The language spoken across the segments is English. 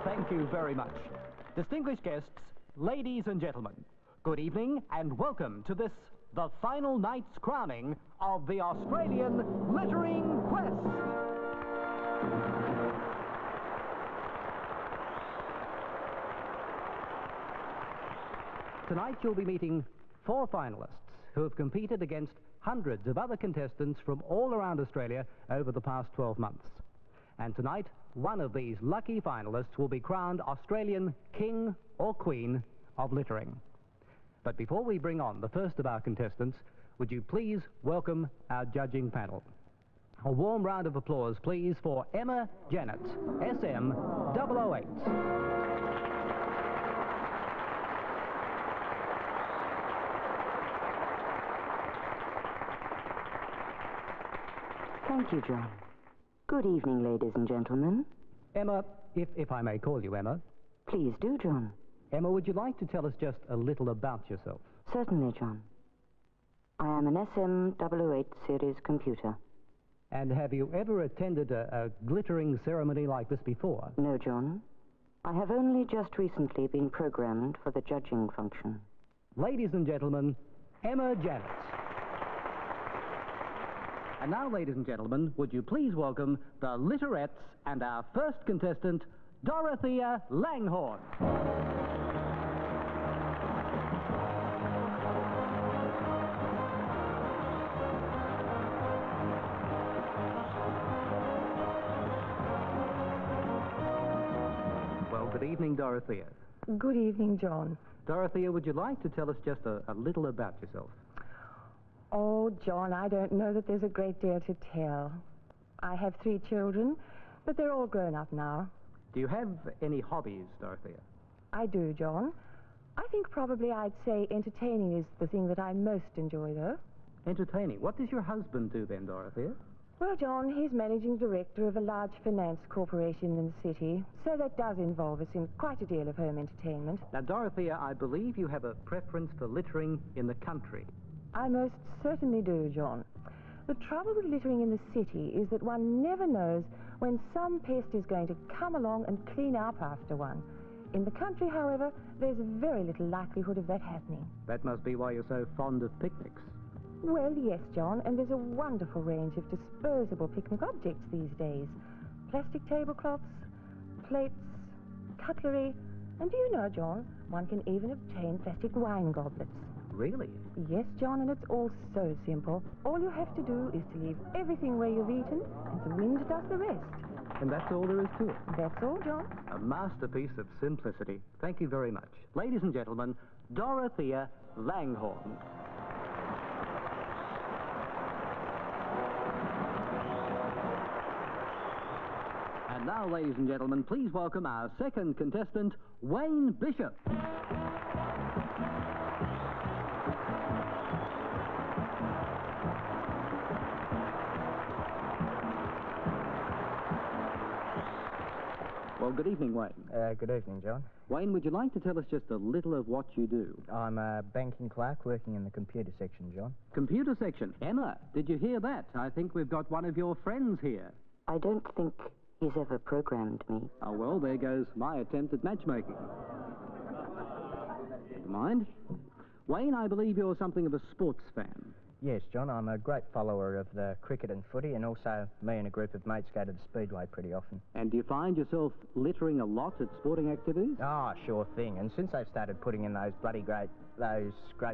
Thank you very much. Distinguished guests, ladies and gentlemen, good evening and welcome to this, the final night's crowning of the Australian Littering Quest. Tonight you'll be meeting 4 finalists who have competed against hundreds of other contestants from all around Australia over the past 12 months. And tonight, one of these lucky finalists will be crowned Australian King or Queen of Littering. But before we bring on the first of our contestants, would you please welcome our judging panel. A warm round of applause, please, for Emma Janet, SM 008. Thank you, John. Good evening, ladies and gentlemen. Emma, if I may call you Emma. Please do, John. Emma, would you like to tell us just a little about yourself? Certainly, John. I am an SM008 series computer. And have you ever attended a glittering ceremony like this before? No, John. I have only just recently been programmed for the judging function. Ladies and gentlemen, Emma Janet. And now, ladies and gentlemen, would you please welcome the Litterettes and our first contestant, Dorothea Langhorn. Well, good evening, Dorothea. Good evening, John. Dorothea, would you like to tell us just a little about yourself? Oh, John, I don't know that there's a great deal to tell. I have 3 children, but they're all grown up now. Do you have any hobbies, Dorothea? I do, John. I think probably I'd say entertaining is the thing that I most enjoy, though. Entertaining? What does your husband do then, Dorothea? Well, John, he's managing director of a large finance corporation in the city, so that does involve us in quite a deal of home entertainment. Now, Dorothea, I believe you have a preference for littering in the country. I most certainly do, John. The trouble with littering in the city is that one never knows when some pest is going to come along and clean up after one. In the country, however, there's very little likelihood of that happening. That must be why you're so fond of picnics. Well, yes, John, and there's a wonderful range of disposable picnic objects these days. Plastic tablecloths, plates, cutlery, and do you know, John, one can even obtain plastic wine goblets. Really? Yes, John, and it's all so simple. All you have to do is to leave everything where you've eaten, and the wind does the rest. And that's all there is to it? That's all, John. A masterpiece of simplicity. Thank you very much. Ladies and gentlemen, Dorothea Langhorn. And now, ladies and gentlemen, please welcome our second contestant, Wayne Bishop. Well, good evening, Wayne. Good evening, John. Wayne, would you like to tell us just a little of what you do? I'm a banking clerk working in the computer section, John. Computer section? Emma, did you hear that? I think we've got one of your friends here. I don't think he's ever programmed me. Oh, well, there goes my attempt at matchmaking. Mind? Wayne, I believe you're something of a sports fan. Yes, John, I'm a great follower of the cricket and footy, and also me and a group of mates go to the Speedway pretty often. And do you find yourself littering a lot at sporting activities? Oh, sure thing. And since they've started putting in those great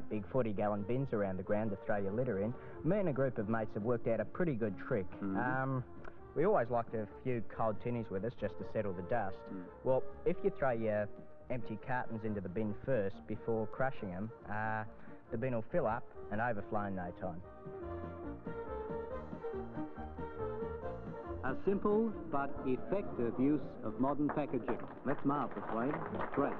big 40-gallon bins around the ground to throw your litter in, me and a group of mates have worked out a pretty good trick. We always liked a few cold tinnies with us just to settle the dust. Well, if you throw your empty cartons into the bin first before crushing them, the bin will fill up and overflow in no time. A simple but effective use of modern packaging. That's marvellous, Wayne. Great.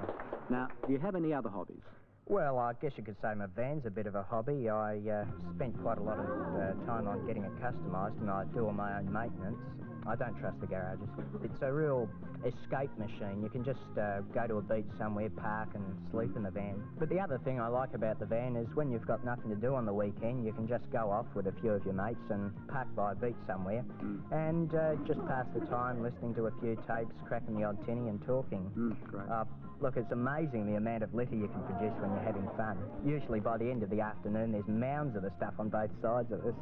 Now, do you have any other hobbies? Well, I guess you could say my van's a bit of a hobby. I spent quite a lot of time on getting it customised, and I do all my own maintenance. I don't trust the garages. It's a real escape machine. You can just go to a beach somewhere, park and sleep in the van. But the other thing I like about the van is when you've got nothing to do on the weekend, you can just go off with a few of your mates and park by a beach somewhere and just pass the time listening to a few tapes, cracking the odd tinny and talking. Great. Look, it's amazing the amount of litter you can produce when you're having fun. Usually by the end of the afternoon, there's mounds of the stuff on both sides of us.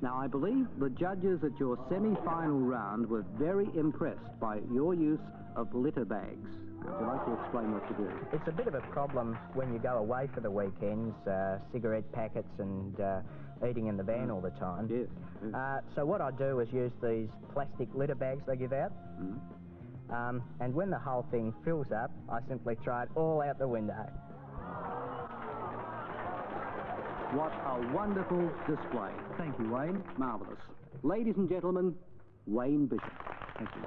Now, I believe the judges at your semi-final round were very impressed by your use of litter bags. Would you like to explain what you do? It's a bit of a problem when you go away for the weekends, cigarette packets and eating in the van all the time. Yes. So what I do is use these plastic litter bags they give out. And when the whole thing fills up, I simply throw it all out the window. What a wonderful display. Thank you, Wayne. Marvellous. Ladies and gentlemen, Wayne Bishop. Thank you.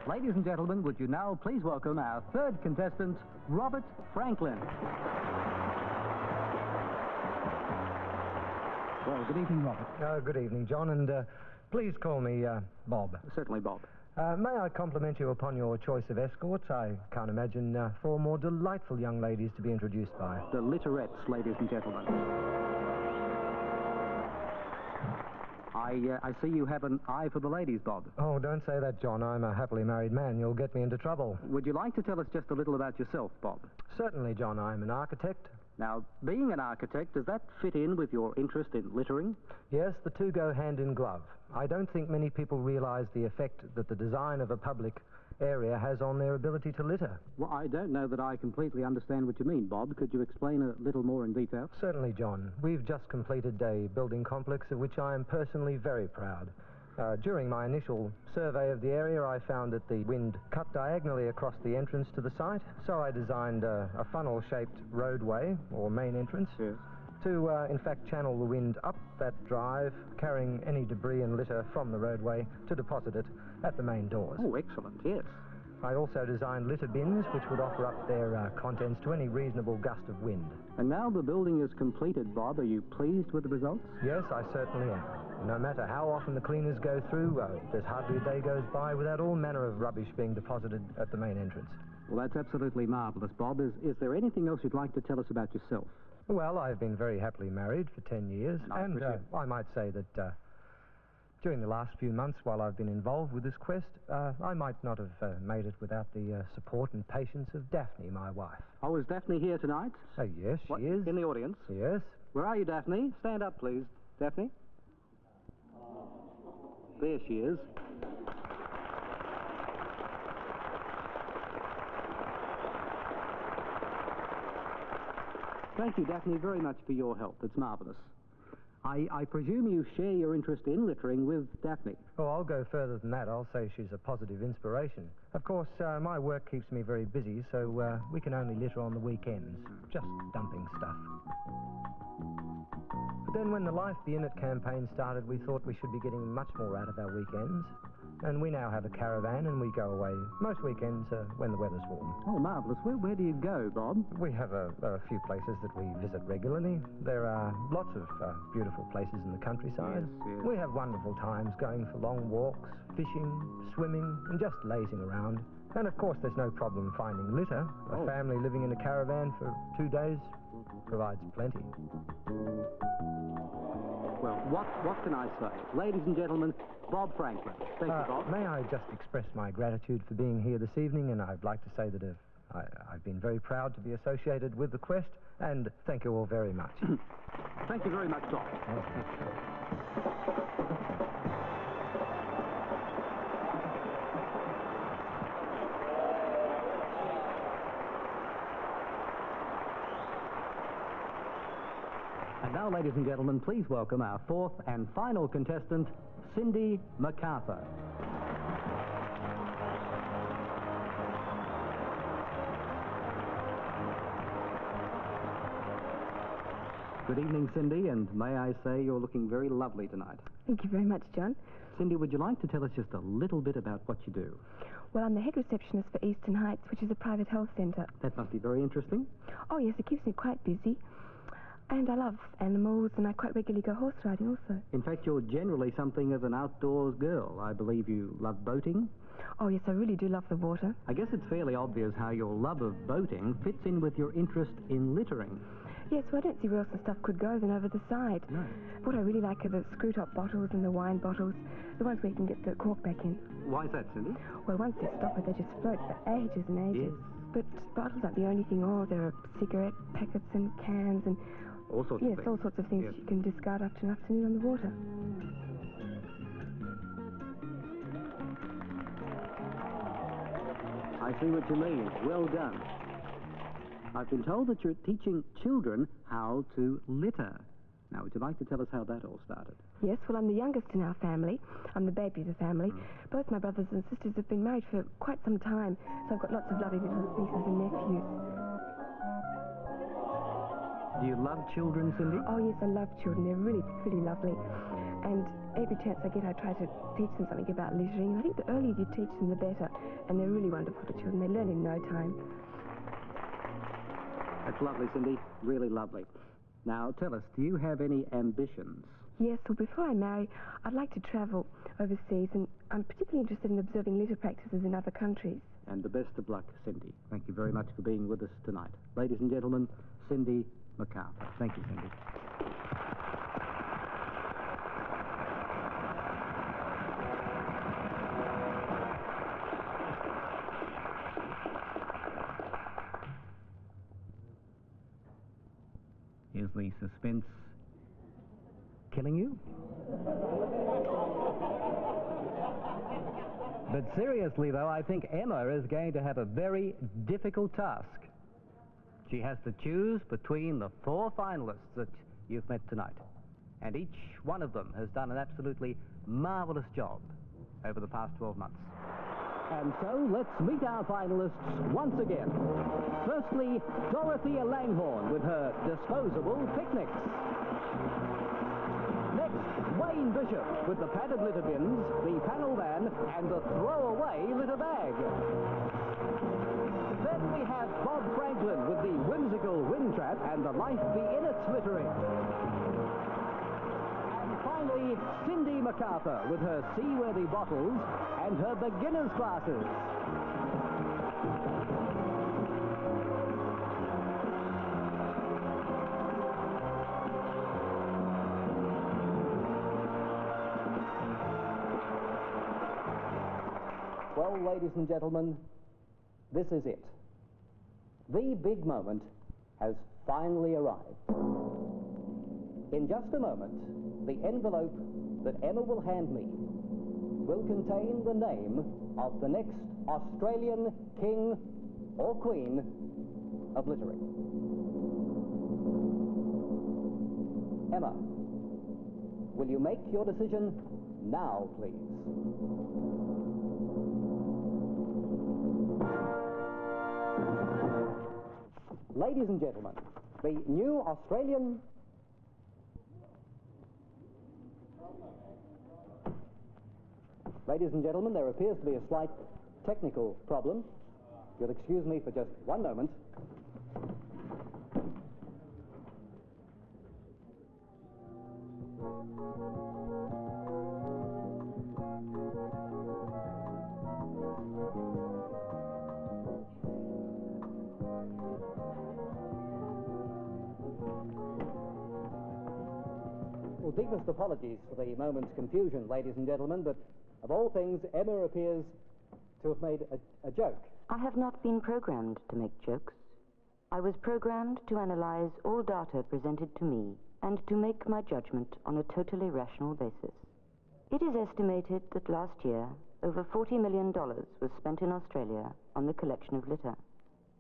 Ladies and gentlemen, would you now please welcome our third contestant, Robert Franklin. Well, good evening, Robert. Good evening, John, and please call me Bob. Certainly, Bob. May I compliment you upon your choice of escorts? I can't imagine four more delightful young ladies to be introduced by. The Litterettes, ladies and gentlemen. I see you have an eye for the ladies, Bob. Oh, don't say that, John. I'm a happily married man. You'll get me into trouble. Would you like to tell us just a little about yourself, Bob? Certainly, John. I'm an architect. Now, being an architect, does that fit in with your interest in littering? Yes, the two go hand in glove. I don't think many people realize the effect that the design of a public area has on their ability to litter. Well, I don't know that I completely understand what you mean, Bob. Could you explain a little more in detail? Certainly, John. We've just completed a building complex of which I am personally very proud. During my initial survey of the area, I found that the wind cut diagonally across the entrance to the site, so I designed a funnel-shaped roadway, or main entrance, to, in fact, channel the wind up that drive, carrying any debris and litter from the roadway to deposit it at the main doors. Oh, excellent, yes. I also designed litter bins, which would offer up their contents to any reasonable gust of wind. And now the building is completed, Bob. Are you pleased with the results? Yes, I certainly am. No matter how often the cleaners go through, there's hardly a day goes by without all manner of rubbish being deposited at the main entrance. Well, that's absolutely marvellous, Bob. Is there anything else you'd like to tell us about yourself? Well, I've been very happily married for 10 years, and I might say that during the last few months while I've been involved with this quest, I might not have made it without the support and patience of Daphne, my wife. Oh, is Daphne here tonight? Yes, she is. In the audience? Yes. Where are you, Daphne? Stand up, please. Daphne? There she is. Thank you, Daphne, very much for your help. It's marvellous. I presume you share your interest in littering with Daphne. Oh, I'll go further than that. I'll say she's a positive inspiration. Of course, my work keeps me very busy, so we can only litter on the weekends, just dumping stuff. But then when the Life Be In It campaign started, we thought we should be getting much more out of our weekends. And we now have a caravan, and we go away most weekends when the weather's warm. Oh, marvellous. Where do you go, Bob? We have a few places that we visit regularly. There are lots of beautiful places in the countryside. Yes. We have wonderful times going for long walks, fishing, swimming, and just lazing around. And of course, there's no problem finding litter. A family living in a caravan for 2 days provides plenty. Well, what can I say? Ladies and gentlemen, Bob Franklin. Thank you, Bob. May I just express my gratitude for being here this evening, and I'd like to say that I've been very proud to be associated with the quest, and thank you all very much. Thank you very much, Bob. And now, ladies and gentlemen, please welcome our fourth and final contestant, Cindy MacArthur. Good evening, Cindy, and may I say you're looking very lovely tonight. Thank you very much, John. Cindy, would you like to tell us just a little bit about what you do? Well, I'm the head receptionist for Eastern Heights, which is a private health centre. That must be very interesting. Oh, yes, it keeps me quite busy. And I love animals, and I quite regularly go horse riding also. In fact, you're generally something of an outdoors girl. I believe you love boating. Oh, yes, I really do love the water. I guess it's fairly obvious how your love of boating fits in with your interest in littering. Yes, well, I don't see where else the stuff could go than over the side. No. What I really like are the screw-top bottles and the wine bottles, the ones where you can get the cork back in. Why is that, Cindy? Well, once they stop it, they just float for ages and ages. Yes. But bottles aren't the only thing. Oh, there are cigarette packets and cans and... All sorts of Yes, things. all sorts of things Yes. that you can discard after an afternoon on the water. I see what you mean. Well done. I've been told that you're teaching children how to litter. Now, would you like to tell us how that all started? Yes, well, I'm the youngest in our family. I'm the baby of the family. Both my brothers and sisters have been married for quite some time, so I've got lots of lovely little nieces and nephews. Do you love children, Cindy? Oh, yes, I love children. They're really, really lovely. And every chance I get, I try to teach them something about littering. I think the earlier you teach them, the better. And they're really wonderful, the children. They learn in no time. That's lovely, Cindy. Really lovely. Now, tell us, do you have any ambitions? Yes, well, before I marry, I'd like to travel overseas, and I'm particularly interested in observing litter practices in other countries. And the best of luck, Cindy. Thank you very much for being with us tonight. Ladies and gentlemen, Cindy MacArthur. Thank you, Cindy. Is the suspense killing you? But seriously, though, I think Emma is going to have a very difficult task. She has to choose between the 4 finalists that you've met tonight. And each one of them has done an absolutely marvellous job over the past 12 months. And so, let's meet our finalists once again. Firstly, Dorothea Langhorne with her disposable picnics. Next, Wayne Bishop with the padded litter bins, the panel van, and the throwaway litter bag. Then we have Bob Franklin with the whimsical wind trap and the Life Be In It's littering. And finally, Cindy MacArthur with her seaworthy bottles and her beginner's classes. Well, ladies and gentlemen, this is it. The big moment has finally arrived. In just a moment, the envelope that Emma will hand me will contain the name of the next Australian King or Queen of littering. Emma, will you make your decision now, please? Ladies and gentlemen, the new Australian... Ladies and gentlemen, there appears to be a slight technical problem. You'll excuse me for just one moment. Well, deepest apologies for the moment's confusion, ladies and gentlemen, but of all things, Emma appears to have made a joke. I have not been programmed to make jokes. I was programmed to analyze all data presented to me and to make my judgment on a totally rational basis. It is estimated that last year, over $40 million was spent in Australia on the collection of litter.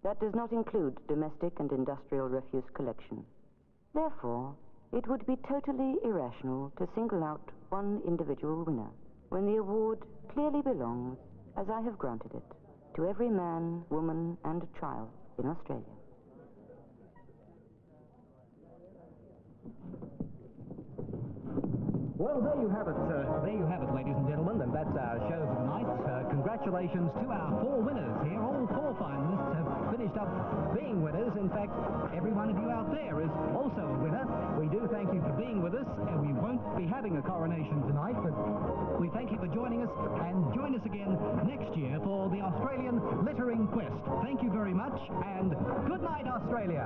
That does not include domestic and industrial refuse collection. Therefore, it would be totally irrational to single out one individual winner, when the award clearly belongs, as I have granted it, to every man, woman, and child in Australia. Well, there you have it. Ladies and gentlemen, and that's our show for tonight. Congratulations to our 4 winners here. All 4 finalists have finished up being winners. In fact, every one of you out there is also a winner. We do thank you for being with us, and we won't be having a coronation tonight, but we thank you for joining us, and join us again next year for the Australian Littering Quest. Thank you very much, and good night, Australia.